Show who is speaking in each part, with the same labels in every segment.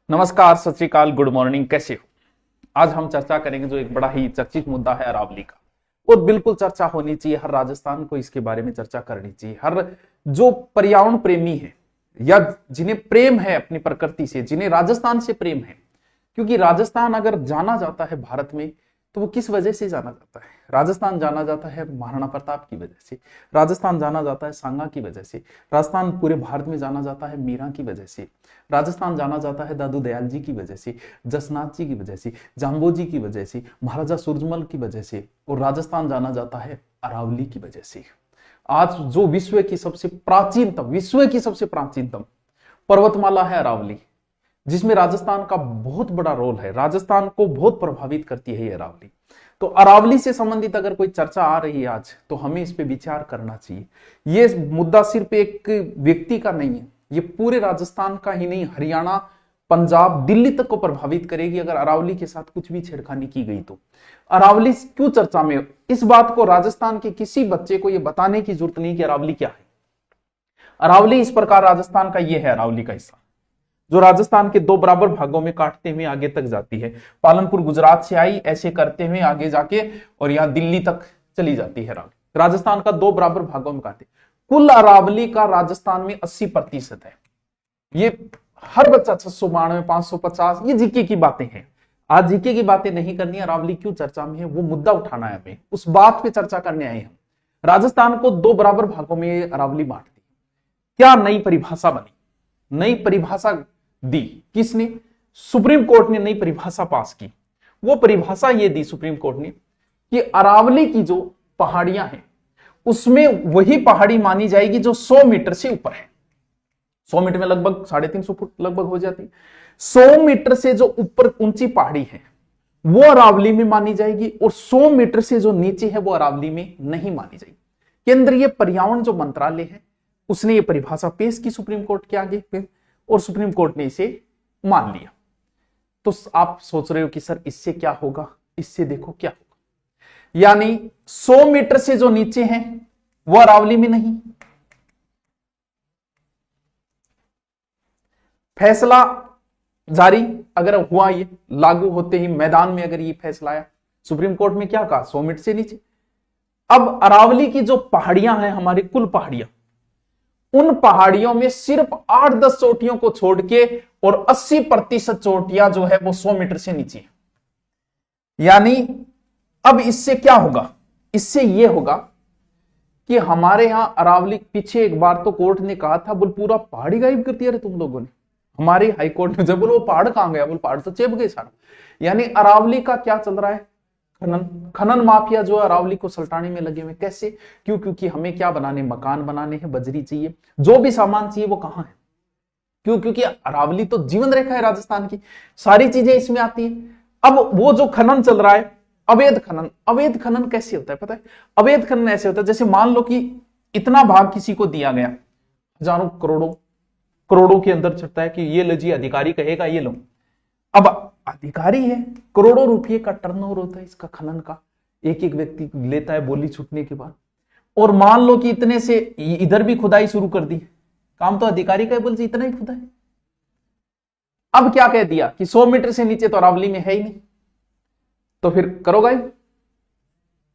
Speaker 1: नमस्कार, सत श्री अकाल, गुड मॉर्निंग। कैसे हो? आज हम चर्चा करेंगे जो एक बड़ा ही चर्चित मुद्दा है अरावली का। और बिल्कुल चर्चा होनी चाहिए, हर राजस्थान को इसके बारे में चर्चा करनी चाहिए। हर जो पर्यावरण प्रेमी है या जिन्हें प्रेम है अपनी प्रकृति से, जिन्हें राजस्थान से प्रेम है, क्योंकि राजस्थान अगर जाना जाता है भारत में तो वो किस वजह से जाना जाता है? राजस्थान जाना जाता है महाराणा प्रताप की वजह से, राजस्थान जाना जाता है सांगा की वजह से, राजस्थान पूरे भारत में जाना जाता है मीरा की वजह से, राजस्थान जाना जाता है दादू दयाल जी की वजह से, जसनाथ जी की वजह से, जाम्बो जी की वजह से, महाराजा सूरजमल की वजह से, और राजस्थान जाना जाता है अरावली की वजह से। आज जो विश्व की सबसे प्राचीनतम पर्वतमाला है अरावली, जिसमें राजस्थान का बहुत बड़ा रोल है, राजस्थान को बहुत प्रभावित करती है ये अरावली। तो अरावली से संबंधित अगर कोई चर्चा आ रही है आज, तो हमें इस पे विचार करना चाहिए। ये मुद्दा सिर्फ एक व्यक्ति का नहीं है, ये पूरे राजस्थान का ही नहीं, हरियाणा, पंजाब, दिल्ली तक को प्रभावित करेगी अगर अरावली के साथ कुछ भी छेड़खानी की गई तो। अरावली क्यों चर्चा में? इस बात को राजस्थान के किसी बच्चे को यह बताने की जरूरत नहीं कि अरावली क्या है। अरावली इस प्रकार राजस्थान का ये है, अरावली का हिस्सा जो राजस्थान के दो बराबर भागों में काटते हुए आगे तक जाती है। पालनपुर गुजरात से आई, ऐसे करते हुए आगे जाके और यहाँ दिल्ली तक चली जाती है। राजस्थान का दो बराबर भागों में काटे। कुल अरावली का राजस्थान में 80% है। ये हर बच्चा 692, 550, ये जीके की बातें हैं। आज जीके की बातें नहीं करनी, अरावली क्यों चर्चा में है वो मुद्दा उठाना है हमें, उस बात पे चर्चा करने आए हम। राजस्थान को दो बराबर भागों में अरावली बांटती। क्या नई परिभाषा बनी, नई परिभाषा दी किसने? सुप्रीम कोर्ट ने नई परिभाषा पास की। वो परिभाषा ये दी सुप्रीम कोर्ट ने कि अरावली की जो पहाड़ियां हैं उसमें वही पहाड़ी मानी जाएगी जो 100 मीटर से ऊपर है। 100 मीटर में लगभग 350 फुट लगभग हो जाती है। 100 मीटर से जो ऊपर ऊंची पहाड़ी है वो अरावली में मानी जाएगी, और 100 मीटर से जो नीचे है वो अरावली में नहीं मानी जाएगी। केंद्रीय पर्यावरण जो मंत्रालय है उसने ये परिभाषा पेश की सुप्रीम कोर्ट के आगे पे, और सुप्रीम कोर्ट ने इसे मान लिया। तो आप सोच रहे हो कि सर इससे क्या होगा? इससे देखो क्या होगा, यानी 100 मीटर से जो नीचे हैं वो अरावली में नहीं। फैसला जारी अगर हुआ, ये लागू होते ही मैदान में अगर ये फैसला आया, सुप्रीम कोर्ट में क्या कहा? 100 मीटर से नीचे। अब अरावली की जो पहाड़ियां हैं, हमारी कुल पहाड़ियां, उन पहाड़ियों में सिर्फ 8-10 चोटियों को छोड़ के और 80% चोटियां जो है वो 100 मीटर से नीचे है। यानी अब इससे क्या होगा? इससे यह होगा कि हमारे यहां अरावली, पीछे एक बार तो कोर्ट ने कहा था बोल पूरा पहाड़ी गायब कर दिया रे तुम लोगों ने। हमारी हाई कोर्ट ने जब बोल वो पहाड़ कहां गया, बोल पहाड़ तो चेप गए सारा। यानी अरावली का क्या चल रहा है? खनन माफिया जो अरावली को सल्टाने में लगे हुए। कैसे? क्योंकि हमें क्या बनाने? मकान बनाने हैं, बजरी चाहिए, जो भी सामान चाहिए वो कहां है? क्योंकि अरावली तो जीवन रेखा है राजस्थान की, सारी चीजें इसमें आती है। अब वो जो खनन चल रहा है, अवैध खनन कैसे होता है पता है? अवैध खनन ऐसे होता है जैसे मान लो कि इतना भाग किसी को दिया गया, हजारों करोड़ों के अंदर चढ़ता है कि ये लो जी, अधिकारी कहेगा ये लो। अब अधिकारी है, करोड़ों रुपए का टर्नओवर होता है इसका खनन का, एक एक व्यक्ति लेता है बोली छूटने के बाद। और मान लो कि इतने से इधर भी खुदाई शुरू कर दी, काम तो अधिकारी का है, बोल जी इतना ही खुदा है। अब क्या कह दिया कि 100 मीटर से नीचे तो अरावली में है ही नहीं, तो फिर करो गायब,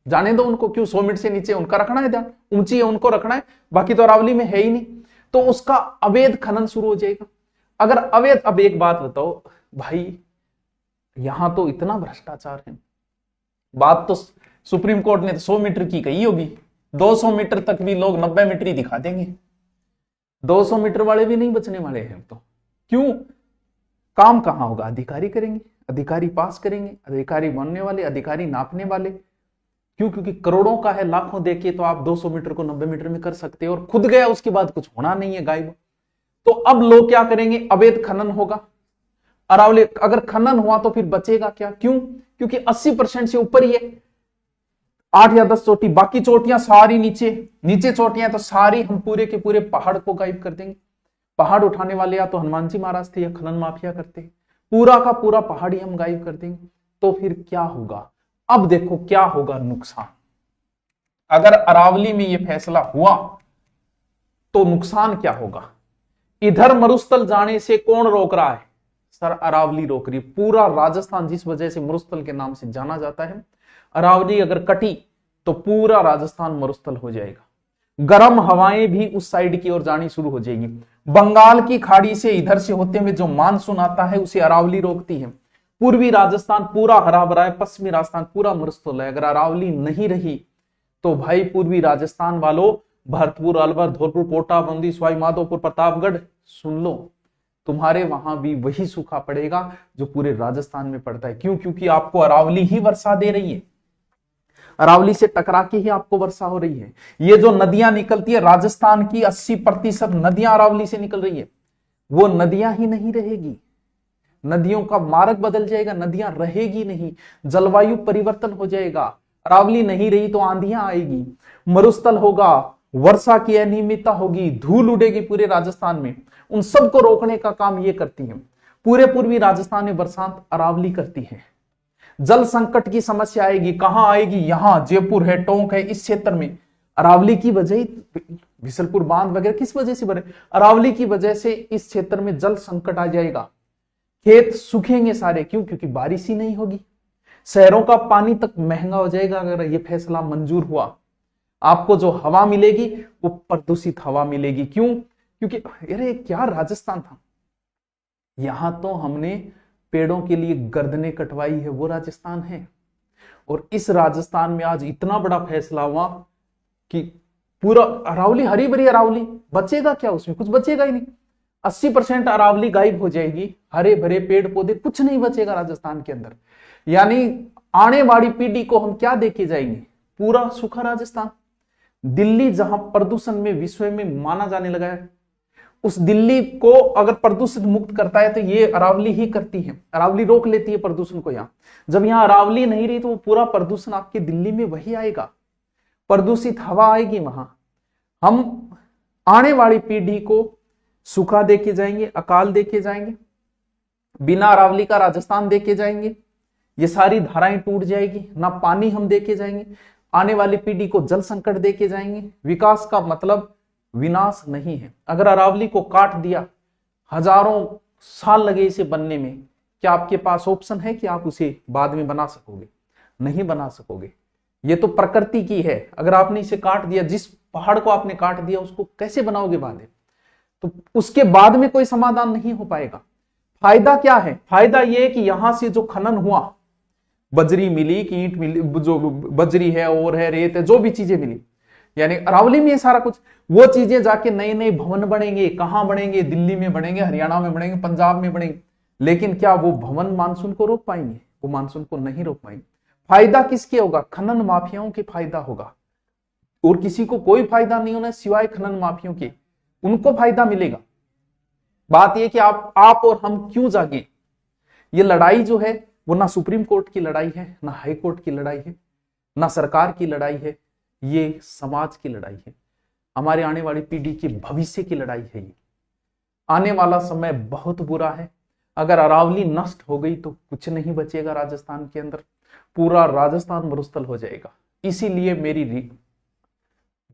Speaker 1: जाने दो उनको। क्यों 100 मीटर से नीचे उनका रखना है ध्यान, ऊंची है उनको रखना है, बाकी तो अरावली में है ही नहीं, तो उसका अवैध खनन शुरू हो जाएगा। अगर अवैध, अब एक बात बताओ भाई, यहां तो इतना भ्रष्टाचार है, बात तो सुप्रीम कोर्ट ने 100 मीटर की कही होगी, 200 मीटर तक भी लोग 90 मीटर ही दिखा देंगे, 200 मीटर वाले भी नहीं बचने वाले हैं। तो क्यों? काम कहां होगा? अधिकारी करेंगे, अधिकारी पास करेंगे, अधिकारी बनने वाले, अधिकारी नापने वाले। क्यों? क्योंकि करोड़ों का है, लाखों देके तो आप 200 मीटर को 90 मीटर में कर सकते हो, और खुद गया उसके बाद कुछ होना नहीं है, गायब। तो अब लोग क्या करेंगे? अवैध खनन होगा अरावली। अगर खनन हुआ तो फिर बचेगा क्या? क्यों? क्योंकि 80% से ऊपर ही है, 8 या 10 चोटी, बाकी चोटियां सारी नीचे चोटियां तो सारी हम पूरे के पूरे पहाड़ को गायब कर देंगे। पहाड़ उठाने वाले या तो हनुमान जी महाराज थे या खनन माफिया करते, पूरा का पूरा पहाड़ ही हम गायब कर देंगे। तो फिर क्या होगा? अब देखो क्या होगा नुकसान। अगर अरावली में यह फैसला हुआ तो नुकसान क्या होगा? इधर मरुस्थल जाने से कौन रोक रहा है? सर अरावली रोक रही है। पूरा राजस्थान जिस वजह से मरुस्थल के नाम से जाना जाता है, अरावली अगर कटी तो पूरा राजस्थान मरुस्थल हो जाएगा। गर्म हवाएं भी उस साइड की ओर जानी शुरू हो जाएगी। बंगाल की खाड़ी से इधर से होते हुए जो मानसून आता है उसे अरावली रोकती है। पूर्वी राजस्थान पूरा हरा भरा है, पश्चिमी राजस्थान पूरा मरुस्थल है। अगर अरावली नहीं रही तो भाई पूर्वी राजस्थान वालों, भरतपुर, अलवर, धौलपुर, कोटा, बूंदी, सवाई माधोपुर, प्रतापगढ़, सुन लो, तुम्हारे वहां भी वही सूखा पड़ेगा जो पूरे राजस्थान में पड़ता है। क्यों? क्योंकि आपको अरावली ही वर्षा दे रही है, अरावली से टकरा के ही आपको वर्षा हो रही है। ये जो नदियां निकलती है, राजस्थान की 80% नदियां अरावली से निकल रही है, वो नदियां ही नहीं रहेगी, नदियों का मार्ग बदल जाएगा, नदियां रहेगी नहीं, जलवायु परिवर्तन हो जाएगा। अरावली नहीं रही तो आंधियां आएगी, मरुस्थल होगा, वर्षा की अनियमितता होगी, धूल उड़ेगी पूरे राजस्थान में। उन सबको रोकने का काम ये करती है। पूरे पूर्वी राजस्थान में बरसात अरावली करती है। जल संकट की समस्या आएगी, कहां आएगी? यहां जयपुर है, टोंक है, इस क्षेत्र में अरावली की वजह, बिसलपुर बांध वगैरह किस वजह से बने? अरावली की वजह से इस क्षेत्र में जल संकट आ जाएगा, खेत सूखेंगे सारे। क्यों? क्योंकि बारिश ही नहीं होगी, शहरों का पानी तक महंगा हो जाएगा। अगर यह फैसला मंजूर हुआ, आपको जो हवा मिलेगी वो प्रदूषित हवा मिलेगी। क्यों? क्योंकि अरे क्या राजस्थान था, यहां तो हमने पेड़ों के लिए गर्दनें कटवाई है, वो राजस्थान है। और इस राजस्थान में आज इतना बड़ा फैसला हुआ कि पूरा अरावली, हरी भरी अरावली, बचेगा क्या? उसमें कुछ बचेगा ही नहीं। 80% अरावली गायब हो जाएगी, हरे भरे पेड़ पौधे, कुछ नहीं बचेगा राजस्थान के अंदर। यानी आने वाली पीढ़ी को हम क्या देके जाएंगे? पूरा सूखा राजस्थान। दिल्ली जहां प्रदूषण में विश्व में माना जाने लगा है, उस दिल्ली को अगर प्रदूषण मुक्त करता है तो ये अरावली ही करती है, अरावली रोक लेती है प्रदूषण को। यहां जब यहां अरावली नहीं रही तो वो पूरा प्रदूषण आपके दिल्ली में वही आएगा, प्रदूषित हवा आएगी वहां। हम आने वाली पीढ़ी को सूखा देके जाएंगे, अकाल देके जाएंगे, बिना अरावली का राजस्थान देके जाएंगे, ये सारी धाराएं टूट जाएगी, ना पानी हम देके जाएंगे, आने वाली पीढ़ी को जल संकट देके जाएंगे। विकास का मतलब विनाश नहीं है। अगर अरावली को काट दिया, हजारों साल लगे इसे बनने में, क्या आपके पास ऑप्शन है कि आप उसे बाद में बना सकोगे? नहीं बना सकोगे। ये तो प्रकृति की है। अगर आपने इसे काट दिया, जिस पहाड़ को आपने काट दिया, उसको कैसे बनाओगे बाद में? तो उसके बाद में कोई समाधान नहीं हो पाएगा। फायदा क्या है? फायदा यह है कि यहां से जो खनन हुआ, बजरी मिली, की ईंट मिली, जो बजरी है और है, रेत है, जो भी चीजें मिली, यानी अरावली में सारा कुछ, वो चीजें जाके नए नए भवन बनेंगे। कहां बनेंगे? दिल्ली में बनेंगे, हरियाणा में बनेंगे, पंजाब में बनेंगे। लेकिन क्या वो भवन मानसून को रोक पाएंगे? वो मानसून को नहीं रोक पाएंगे। फायदा किसके होगा? खनन माफियाओं के फायदा होगा, और किसी को कोई फायदा नहीं होना सिवाय खनन माफियाओं के, उनको फायदा मिलेगा। बात यह कि आप और हम क्यों जागे? ये लड़ाई जो है वो ना सुप्रीम कोर्ट की लड़ाई है, ना हाई कोर्ट की लड़ाई है, ना सरकार की लड़ाई है, ये समाज की लड़ाई है। हमारे आने वाली पीढ़ी के भविष्य की लड़ाई है ये। आने वाला समय बहुत बुरा है। अगर अरावली नष्ट हो गई तो कुछ नहीं बचेगा राजस्थान के अंदर, पूरा राजस्थान मरुस्थल हो जाएगा। इसीलिए मेरी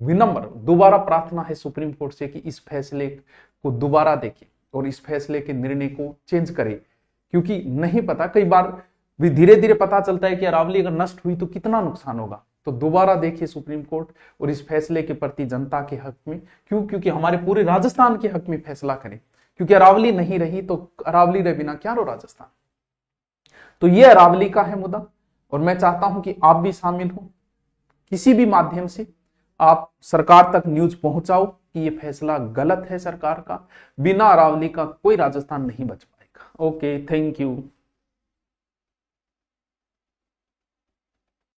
Speaker 1: विनम्र दोबारा प्रार्थना है सुप्रीम कोर्ट से कि इस फैसले को दोबारा देखें और इस फैसले के निर्णय को चेंज करें। क्योंकि नहीं पता, कई बार भी धीरे धीरे पता चलता है कि अरावली अगर नष्ट हुई तो कितना नुकसान होगा। तो दोबारा देखिए सुप्रीम कोर्ट और इस फैसले के प्रति जनता के हक में, क्यों? क्योंकि हमारे पूरे राजस्थान के हक में फैसला करें। क्योंकि अरावली नहीं रही तो अरावली रहे बिना क्या रो राजस्थान। तो ये अरावली का है मुद्दा, और मैं चाहता हूं कि आप भी शामिल हो, किसी भी माध्यम से आप सरकार तक न्यूज पहुंचाओ कि ये फैसला गलत है सरकार का। बिना अरावली का कोई राजस्थान नहीं बच पाएगा। Okay, thank you.